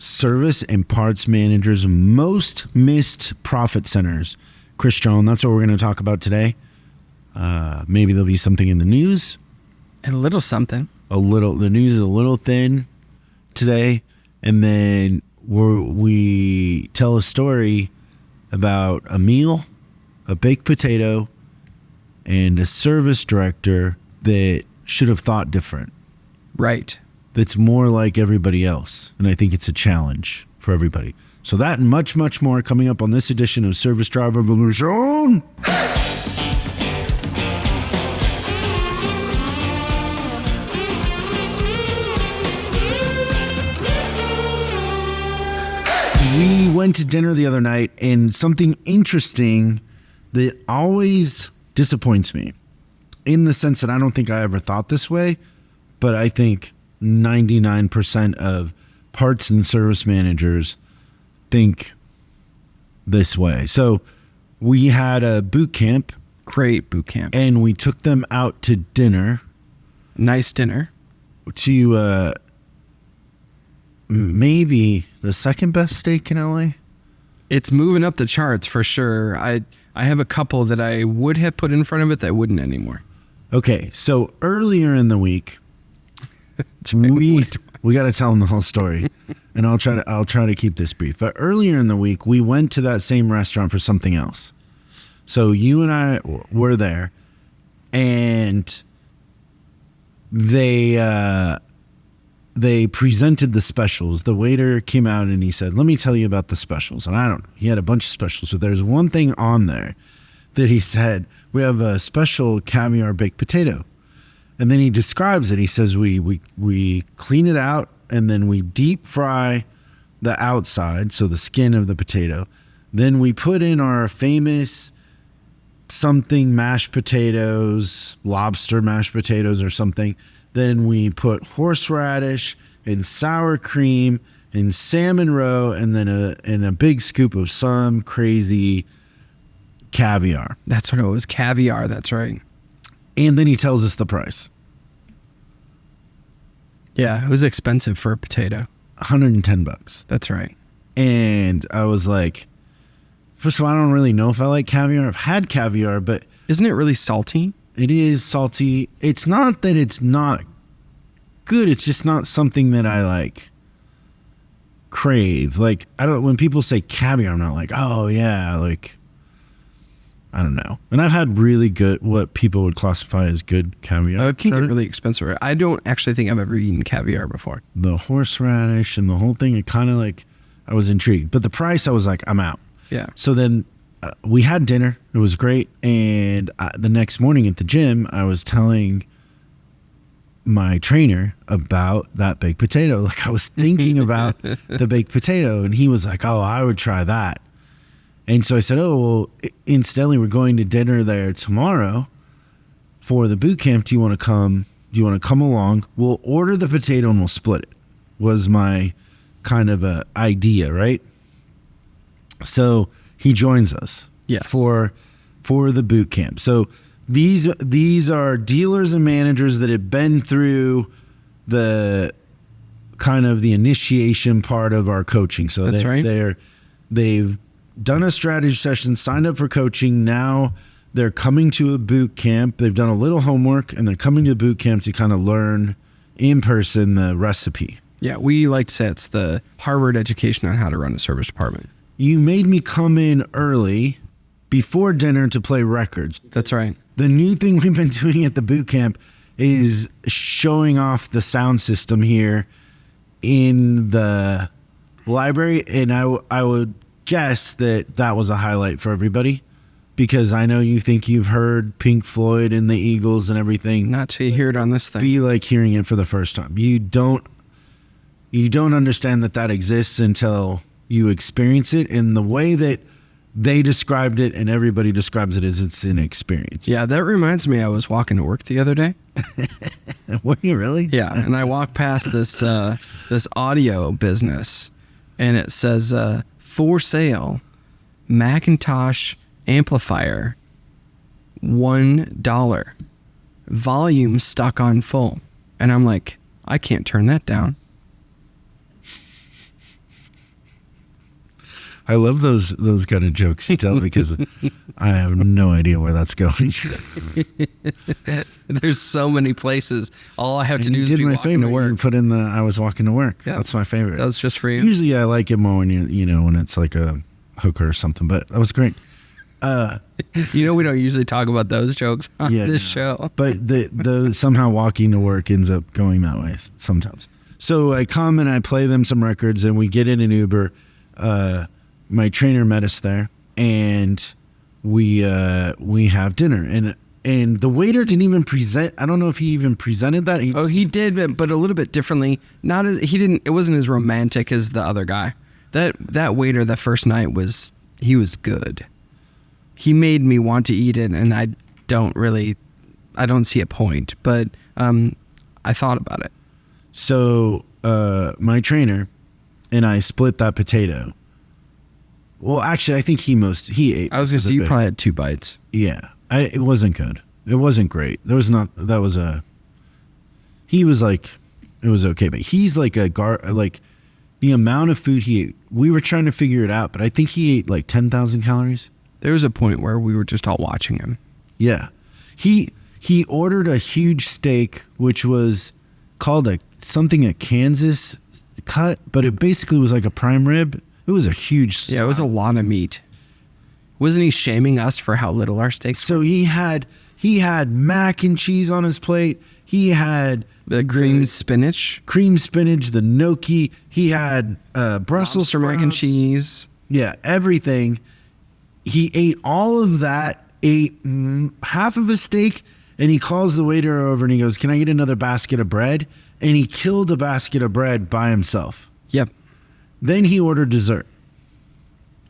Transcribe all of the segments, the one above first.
service and parts managers' most missed profit centers. Chris Jones, that's what we're going to talk about today. Maybe there'll be something in the news. A little something. The news is a little thin today. And then we tell a story about a meal, a baked potato, and a service director that should have thought different. Right. That's more like everybody else. And I think it's a challenge for everybody. So that and much, much more coming up on this edition of Service Drive Revolution. We went to dinner the other night, and something interesting that always disappoints me, in the sense that I don't think I ever thought this way, but I think 99% of parts and service managers think this way. So we had a boot camp. Great boot camp. And we took them out to dinner. Nice dinner. To maybe the second best steak in LA. It's moving up the charts for sure. I have a couple that I would have put in front of it that wouldn't anymore. Okay, so earlier in the week, we got to tell them the whole story, and I'll try to keep this brief. But earlier in the week, we went to that same restaurant for something else. So you and I were there, and they presented the specials. The waiter came out and he said, "Let me tell you about the specials." And he had a bunch of specials, but there's one thing on there that he said, "We have a special caviar baked potato." And then he describes it. He says, we clean it out, and then we deep fry the outside, so the skin of the potato. Then we put in our famous something mashed potatoes, lobster mashed potatoes or something. Then we put horseradish and sour cream and salmon roe, and then a big scoop of some crazy caviar. That's what it was. Caviar. That's right. And then he tells us the price. Yeah, it was expensive for a potato. $110. That's right. And I was like, first of all, I don't really know if I like caviar. I've had caviar, but isn't it really salty? It is salty. It's not that it's not good. It's just not something that I like crave. Like, when people say caviar, I'm not like, oh yeah, like, I don't know. And I've had really good, what people would classify as good caviar. It can get really expensive. I don't actually think I've ever eaten caviar before. The horseradish and the whole thing, it kind of like, I was intrigued. But the price, I was like, I'm out. Yeah. So then we had dinner. It was great. And the next morning at the gym, I was telling my trainer about that baked potato. Like, I was thinking about the baked potato, and he was like, oh, I would try that. And so I said, oh, well, incidentally, we're going to dinner there tomorrow for the boot camp. Do you want to come? Do you want to come along? We'll order the potato and we'll split it, was my kind of a idea, right? So he joins us. Yes. for the boot camp. So these are dealers and managers that have been through the kind of the initiation part of our coaching. So that's right. They've done a strategy session, signed up for coaching. Now they're coming to a boot camp. They've done a little homework, and they're coming to boot camp to kind of learn in person the recipe. Yeah, we like to say it's the Harvard education on how to run a service department. You made me come in early before dinner to play records. That's right. The new thing we've been doing at the boot camp is showing off the sound system here in the library. And I would guess that was a highlight for everybody, because I know you think you've heard Pink Floyd and the Eagles and everything. Not till you hear it on this thing. Be like hearing it for the first time. You don't understand that exists until you experience it. And the way that they described it and everybody describes it is it's an experience. Yeah, that reminds me, I was walking to work the other day. Were you really? Yeah, and I walked past this audio business, and it says, for sale, Macintosh amplifier, $1, volume stuck on full. And I'm like, I can't turn that down. I love those kind of jokes you tell because I have no idea where that's going. There's so many places. All I have to do is be my walking to favorite. work. You put in the I was walking to work. Yeah. That's my favorite. That was just for you. Usually I like it more when when it's like a hooker or something, but that was great. We don't usually talk about those jokes on this show. But the somehow walking to work ends up going that way sometimes. So I come and I play them some records and we get in an Uber. My trainer met us there and we have dinner and the waiter didn't even present. I don't know if he even presented that. He did, but a little bit differently. It wasn't as romantic as the other guy. That waiter the first night he was good. He made me want to eat it, and I don't see a point, but I thought about it. So my trainer and I split that potato. Well, actually, I think he ate. I was gonna say you probably had 2 bites. Yeah, it wasn't good. It wasn't great. He was like, it was okay, but he's like like the amount of food he ate. We were trying to figure it out, but I think he ate like 10,000 calories. There was a point where we were just all watching him. Yeah, he ordered a huge steak, which was called a Kansas cut, but it basically was like a prime rib. It was a huge. Yeah, it was a lot of meat. Wasn't he shaming us for how little our steaks? So he had mac and cheese on his plate. He had the cream spinach, the gnocchi. He had Brussels sprouts, mac and cheese. Yeah, everything. He ate all of that. Ate half of a steak, and he calls the waiter over and he goes, "Can I get another basket of bread?" And he killed a basket of bread by himself. Yep. Then he ordered dessert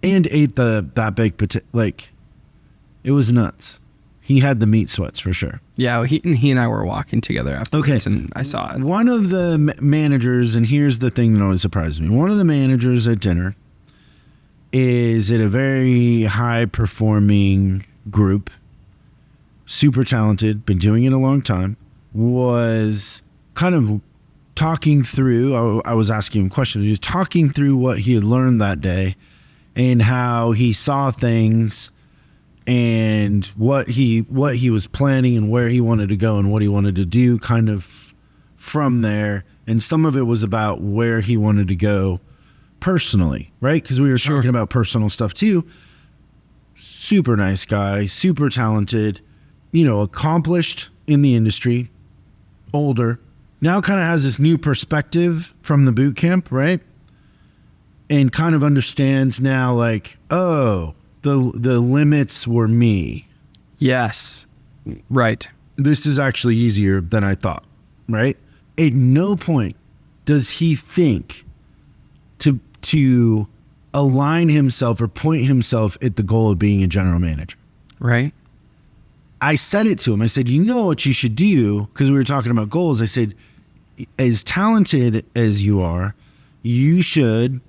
and ate that baked potato. Like, it was nuts. He had the meat sweats for sure. Yeah, he and I were walking together afterwards, and I saw it. One of the managers, and here's the thing that always surprises me. One of the managers at dinner is in a very high-performing group, super talented, been doing it a long time, was kind of talking through, I was asking him questions, he was talking through what he had learned that day and how he saw things and what he was planning and where he wanted to go and what he wanted to do kind of from there. And some of it was about where he wanted to go personally, right? Because we were talking about personal stuff too. Super nice guy, super talented, accomplished in the industry, older. Now kind of has this new perspective from the boot camp, right? And kind of understands now, like, oh, the limits were me. Yes. Right. This is actually easier than I thought, right? At no point does he think to align himself or point himself at the goal of being a general manager. Right. I said it to him. I said, you know what you should do? Because we were talking about goals. I said, as talented as you are, you should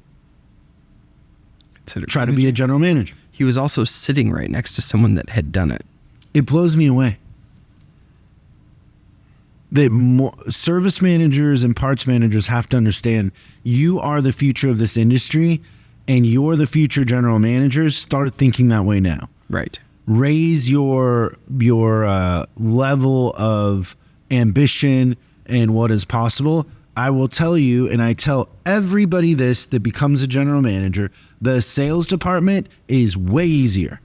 try to be a general manager. He was also sitting right next to someone that had done it. It blows me away. That service managers and parts managers have to understand you are the future of this industry and you're the future general managers. Start thinking that way now. Right. Raise your level of ambition and what is possible. I will tell you, and I tell everybody this that becomes a general manager, the sales department is way easier.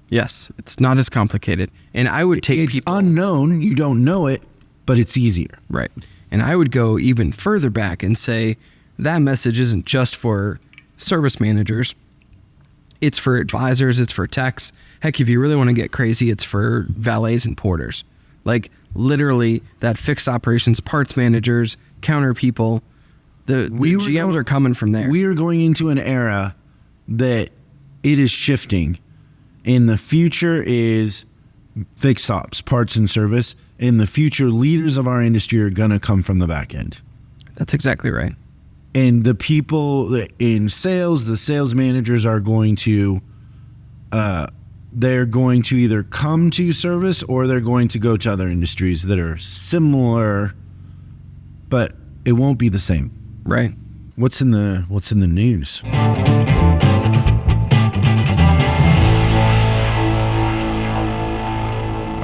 Yes, it's not as complicated. And I would take it's unknown, you don't know it, but it's easier. Right. And I would go even further back and say that message isn't just for service managers. It's for advisors, it's for techs. Heck, if you really want to get crazy, it's for valets and porters. Like literally that fixed operations, parts managers, counter people, the GMs are coming from there. We are going into an era that it is shifting. And the future is fixed ops, parts and service. In the future, leaders of our industry are going to come from the back end. That's exactly right. And the people in sales, the sales managers are going to, they're going to either come to service or they're going to go to other industries that are similar, but it won't be the same. Right. What's in the news?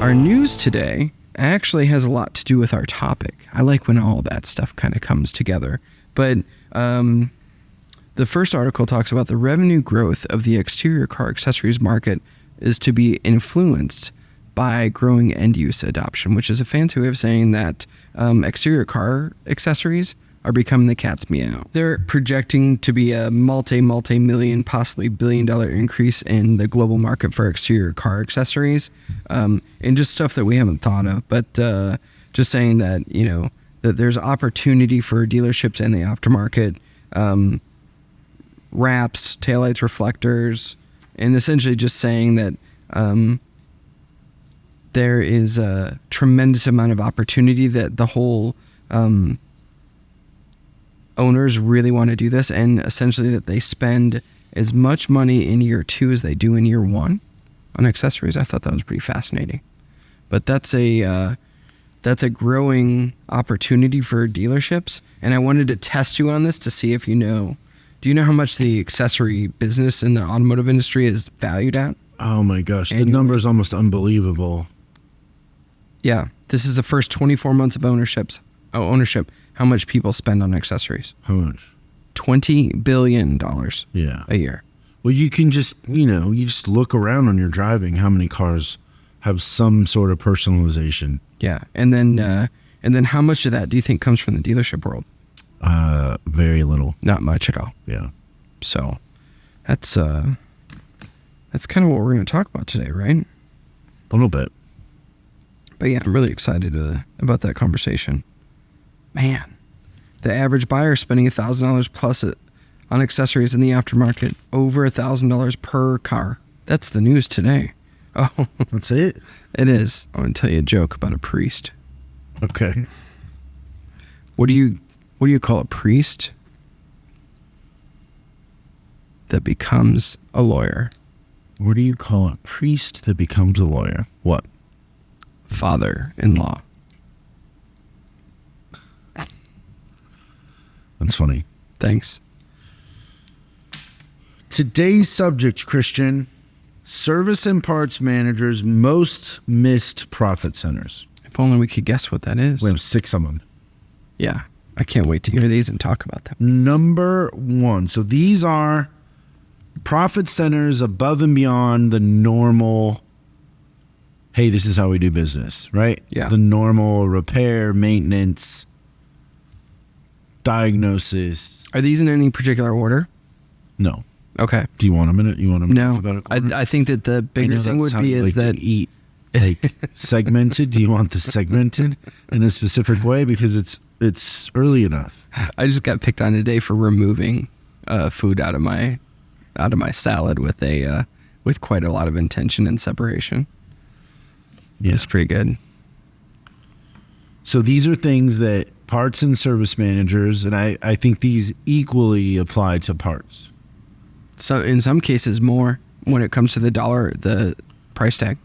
Our news today actually has a lot to do with our topic. I like when all that stuff kind of comes together. But the first article talks about the revenue growth of the exterior car accessories market is to be influenced by growing end-use adoption, which is a fancy way of saying that exterior car accessories are becoming the cat's meow. They're projecting to be a multi-million, possibly billion-dollar increase in the global market for exterior car accessories, and just stuff that we haven't thought of. But just saying that, that there's opportunity for dealerships and the aftermarket, wraps, taillights, reflectors, and essentially just saying that there is a tremendous amount of opportunity that the whole owners really want to do this, and essentially that they spend as much money in year 2 as they do in year 1 on accessories. I thought that was pretty fascinating. But that's a growing opportunity for dealerships, and I wanted to test you on this to see if you know. Do you know how much the accessory business in the automotive industry is valued at? Oh my gosh, Annually. the number is almost unbelievable. Yeah, this is the first 24 months of ownership. How much people spend on accessories? How much? $20 billion Yeah. a year. Well, you can just, you just look around on your driving, how many cars have some sort of personalization. Yeah, and then how much of that do you think comes from the dealership world? Very little. Not much at all. Yeah. So that's kind of what we're going to talk about today, right? A little bit. But yeah, I'm really excited about that conversation. Man, the average buyer is spending $1,000 plus on accessories in the aftermarket, over $1,000 per car. That's the news today. Oh, That's it? it is. I'm going to tell you a joke about a priest. Okay. What do you call a priest that becomes a lawyer? What do you call a priest that becomes a lawyer? What? Father-in-law. That's funny. Thanks. Today's subject, Christian, service and parts managers' most missed profit centers. If only we could guess what that is. We have 6 of them. Yeah. I can't wait to hear these and talk about them. Number 1. So these are profit centers above and beyond the normal, hey, this is how we do business, right? Yeah. The normal repair, maintenance, diagnosis. Are these in any particular order? No. Okay. Do you want a minute? You want to No. about I think that the bigger thing would be is that eat like segmented. Do you want this segmented in a specific way because it's early enough? I just got picked on today for removing food out of my salad with quite a lot of intention and separation. Yeah. It's pretty good. So these are things that parts and service managers, and I think these equally apply to parts. So in some cases more when it comes to the price tag.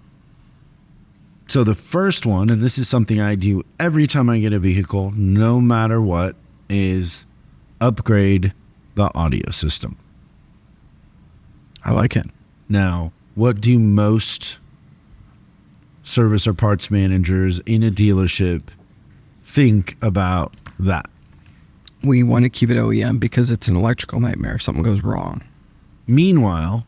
So the first one, and this is something I do every time I get a vehicle, no matter what, is upgrade the audio system. I like it. Now, what do most service or parts managers in a dealership think about that? We want to keep it OEM because it's an electrical nightmare if something goes wrong. Meanwhile,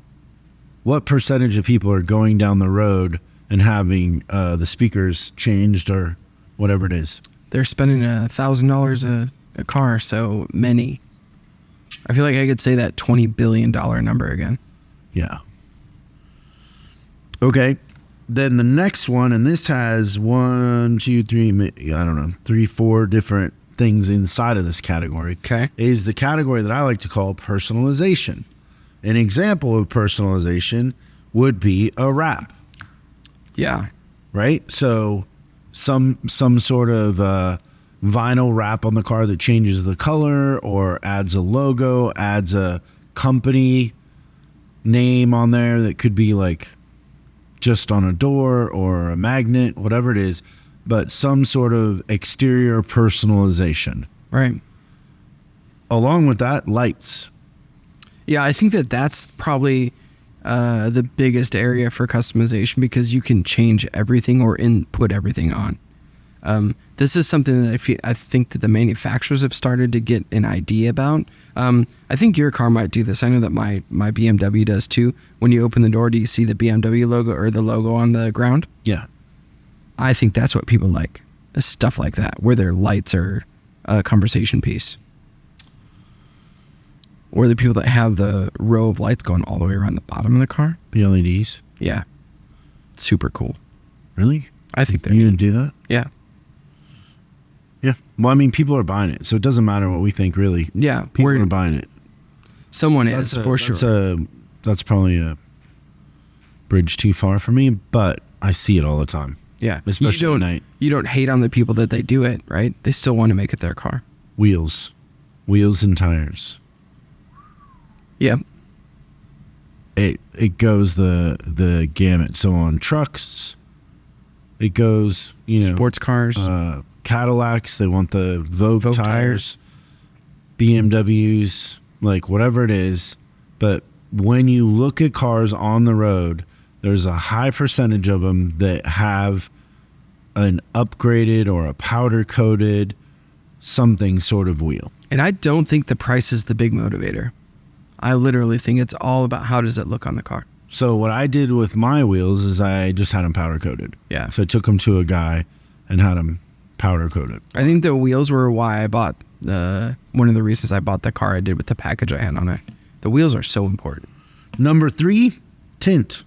what percentage of people are going down the road and having the speakers changed or whatever it is? They're spending $1,000 a car, so many. I feel like I could say that $20 billion number again. Yeah. Okay. Then the next one, and this has 3, 4 different things inside of this category. Okay. Is the category that I like to call personalization. An example of personalization would be a wrap. Yeah. Right? So some sort of vinyl wrap on the car that changes the color or adds a logo, adds a company name on there that could be like just on a door or a magnet, whatever it is, but some sort of exterior personalization. Right. Along with that, lights. Yeah, I think that's probably the biggest area for customization because you can change everything or input everything on. This is something that I think that the manufacturers have started to get an idea about. I think your car might do this. I know that my BMW does too. When you open the door, do you see the BMW logo or the logo on the ground? Yeah. I think that's what people like. Stuff like that, where their lights are a conversation piece. Or the people that have the row of lights going all the way around the bottom of the car. The LEDs. Yeah. Super cool. Really? I think they're You didn't do that? Yeah. Yeah. Well, I mean, people are buying it, so it doesn't matter what we think, really. Yeah. People are buying it. Someone is, for sure. That's probably a bridge too far for me, but I see it all the time. Yeah. Especially at night. You don't hate on the people that they do it, right? They still want to make it their car. Wheels and tires. Yep. It goes the gamut. So on trucks, it goes, Sports cars. Cadillacs, they want the Vogue tires. BMWs, like whatever it is. But when you look at cars on the road, there's a high percentage of them that have an upgraded or a powder coated something sort of wheel. And I don't think the price is the big motivator. I literally think it's all about how does it look on the car. So what I did with my wheels is I just had them powder coated. Yeah. So I took them to a guy and had them powder coated. I think the wheels were why I bought one of the reasons I bought the car I did with the package I had on it. The wheels are so important. Number 3, tint.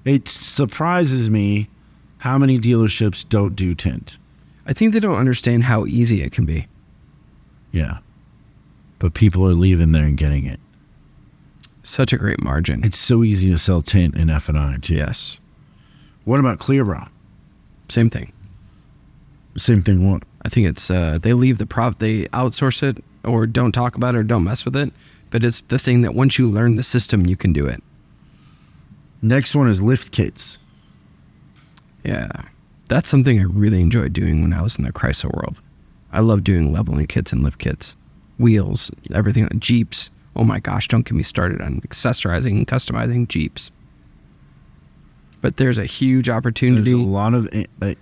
It surprises me how many dealerships don't do tint. I think they don't understand how easy it can be. Yeah. But people are leaving there and getting it. Such a great margin. It's so easy to sell tint in F&I too. Yes. What about clear bra? Same thing. Same thing what? I think it's they leave they outsource it or don't talk about it or don't mess with it. But it's the thing that once you learn the system, you can do it. Next one is lift kits. Yeah. That's something I really enjoyed doing when I was in the Chrysler world. I love doing leveling kits and lift kits. Wheels, everything. Jeeps. Oh my gosh, don't get me started on accessorizing and customizing Jeeps. But there's a huge opportunity. There's a lot of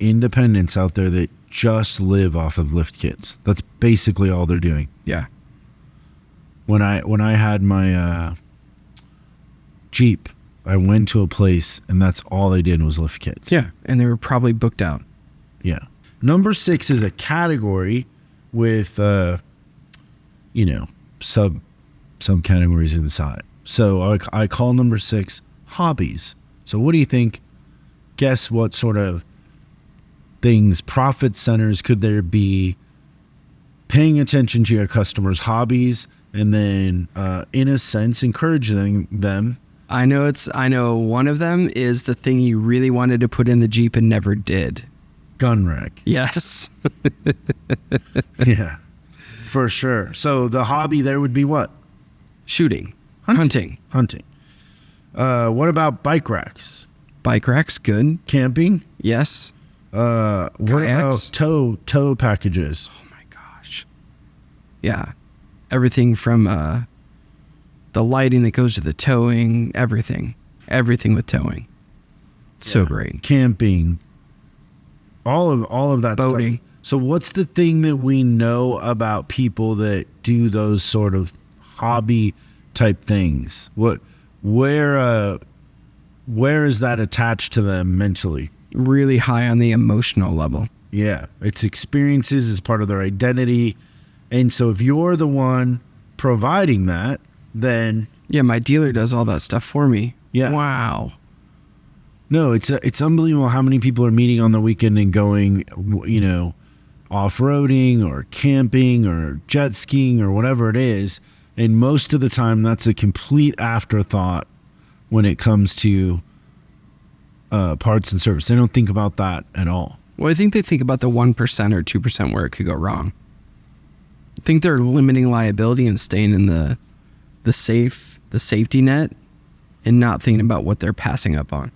independents out there that just live off of lift kits. That's basically all they're doing. Yeah. When I had my Jeep, I went to a place and that's all they did was lift kits. Yeah, and they were probably booked out. Yeah. Number 6 is a category with subcategories inside. So I call number 6 hobbies. So what do you think? Guess what sort of things, profit centers could there be? Paying attention to your customers' hobbies and then, in a sense, encouraging them. I know one of them is the thing you really wanted to put in the Jeep and never did. Gun rack. Yes. Yeah, for sure. So the hobby there would be what? Shooting. Hunting. What about bike racks? Bike racks, good. Camping? Yes. What about tow packages? Oh my gosh. Yeah. Everything from the lighting that goes to the towing, everything with towing. So great. Camping. All of that Boating. stuff. So what's the thing that we know about people that do those sort of hobby type things? Where is that attached to them mentally? Really high on the emotional level. Yeah, it's experiences as part of their identity. And so if you're the one providing that, then yeah, my dealer does all that stuff for me. Yeah. Wow. No, it's unbelievable how many people are meeting on the weekend and going, off-roading or camping or jet skiing or whatever it is. And most of the time, that's a complete afterthought when it comes to parts and service. They don't think about that at all. Well, I think they think about the 1% or 2% where it could go wrong. I think they're limiting liability and staying in the safety net and not thinking about what they're passing up on.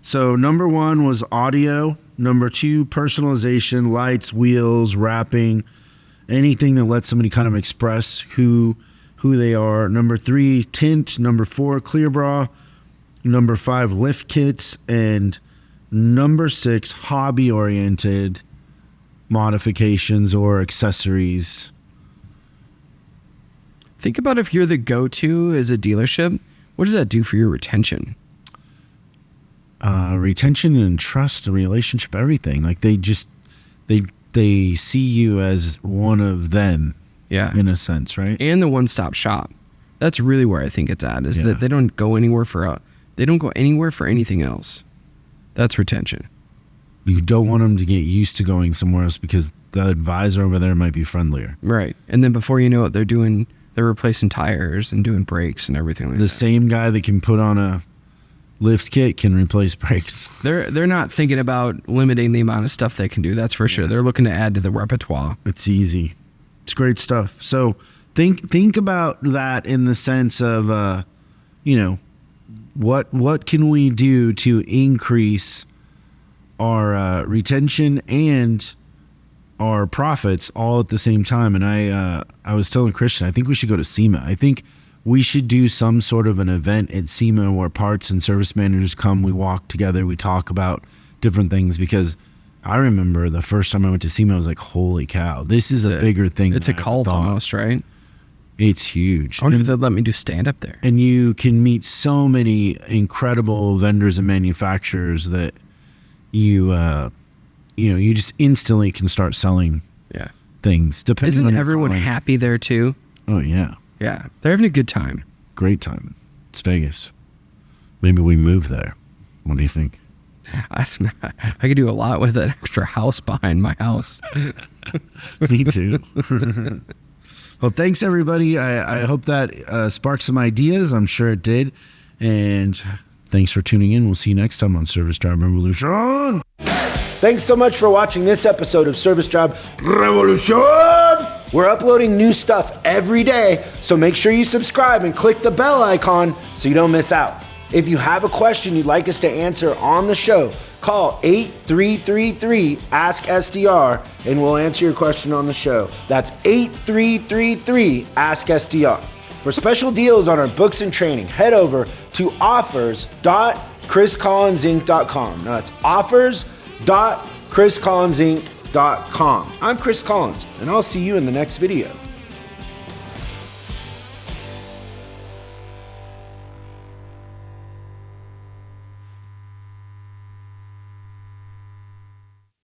So number 1 was audio. Number 2, personalization, lights, wheels, wrapping. anything that lets somebody kind of express who they are. Number 3, tint. Number 4, clear bra. Number 5, lift kits. And number 6, hobby oriented modifications or accessories. Think about if you're the go-to as a dealership, what does that do for your retention? Retention and trust, relationship, everything. Like they see you as one of them. Yeah. In a sense, right? And the one-stop shop. That's really where I think it's at, is that they don't go anywhere for anything else. That's retention. You don't want them to get used to going somewhere else because the advisor over there might be friendlier. Right. And then before you know it, they're replacing tires and doing brakes and everything like that. The same guy that can put on a lift kit can replace brakes. They're not thinking about limiting the amount of stuff they can do. That's for sure. They're looking to add to the repertoire. It's easy. It's great stuff. So think about that in the sense of, what can we do to increase our retention and our profits all at the same time. And I was telling Christian, I think we should go to SEMA. I think we should do some sort of an event at SEMA where parts and service managers come, we walk together, we talk about different things, because I remember the first time I went to SEMA, I was like, holy cow, this is a bigger thing. It's a cult almost, right? It's huge. I wonder if they'd let me do stand up there. And you can meet so many incredible vendors and manufacturers that you just instantly can start selling things. Isn't everyone happy there too? Oh, yeah. Yeah. They're having a good time. Great time. It's Vegas. Maybe we move there. What do you think? I could do a lot with that extra house behind my house. Me too. Well, thanks, everybody. I hope that sparked some ideas. I'm sure it did. And thanks for tuning in. We'll see you next time on Service Job Revolution. Thanks so much for watching this episode of Service Job Revolution. We're uploading new stuff every day, so make sure you subscribe and click the bell icon so you don't miss out. If you have a question you'd like us to answer on the show, call 8333-ASK-SDR and we'll answer your question on the show. That's 8333-ASK-SDR. For special deals on our books and training, head over to offers.chriscollinsinc.com. Now that's offers.chriscollinsinc.com. I'm Chris Collins, and I'll see you in the next video.